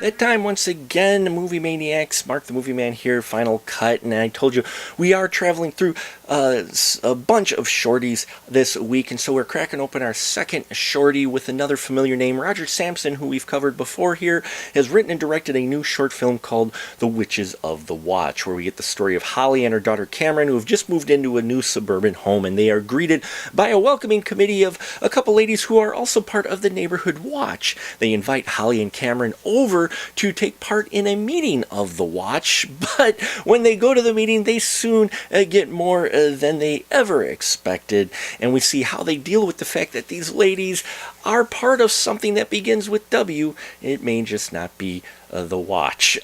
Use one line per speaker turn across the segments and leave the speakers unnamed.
That time once again, Movie Maniacs, Mark the Movie Man here, final cut, and I told you we are traveling through a bunch of shorties this week, and so we're cracking open our second shorty with another familiar name. Roger Sampson, who we've covered before here, has written and directed a new short film called The Witches of the Watch, where we get the story of Holly and her daughter Cameron, who have just moved into a new suburban home, and they are greeted by a welcoming committee of a couple ladies who are also part of the neighborhood watch. They invite Holly and Cameron over to take part in a meeting of the watch, but when they go to the meeting, they soon get more than they ever expected, and we see how they deal with the fact that these ladies are part of something that begins with W. It may just not be the watch.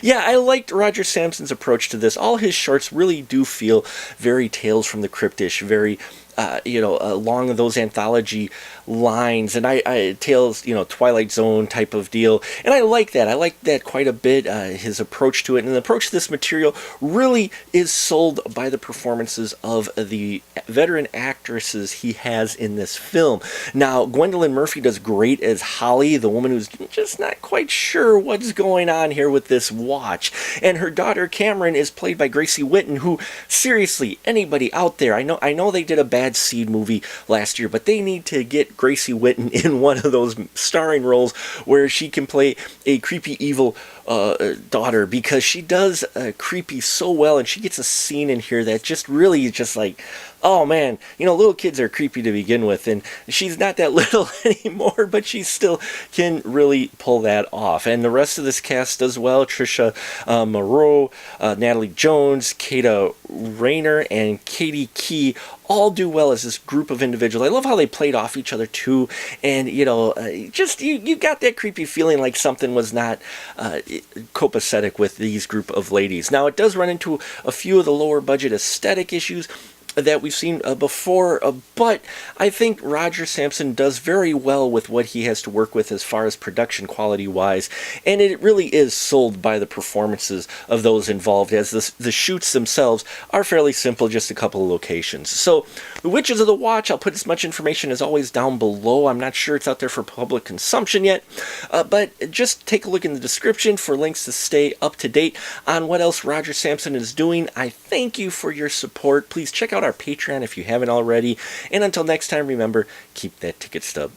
Yeah, I liked Roger Sampson's approach to this. All his shorts really do feel very Tales from the Cryptish, very along those anthology lines, and I Tales, Twilight Zone type of deal, and I like that. I like that quite a bit. His approach to it, and the approach to this material really is sold by the performances of the veteran actresses he has in this film. Now, Gwendolyn Murphy does great as Holly, the woman who's just not quite sure what's going on here with this watch, and her daughter Cameron is played by Gracie Witten, who, seriously, anybody out there, I know they did a Bad Seed movie last year, but they need to get Gracie Witten in one of those starring roles where she can play a creepy evil daughter, because she does creepy so well, and she gets a scene in here that just really is just like, oh man, little kids are creepy to begin with, and she's not that little anymore, but she still can really pull that off. And the rest of this cast does well. Trisha Moreau, Natalie Jones, Kata Rayner, and Katie Key all do well as this group of individuals. I love how they played off each other too, and just you got that creepy feeling like something was not copacetic with these group of ladies. Now, it does run into a few of the lower budget aesthetic issues that we've seen before, but I think Roger Sampson does very well with what he has to work with as far as production quality wise, and it really is sold by the performances of those involved, as the shoots themselves are fairly simple, just a couple of locations. So, The Witches of the Watch, I'll put as much information as always down below. I'm not sure it's out there for public consumption yet, but just take a look in the description for links to stay up to date on what else Roger Sampson is doing. I thank you for your support. Please check out our Patreon if you haven't already. And until next time, remember, keep that ticket stub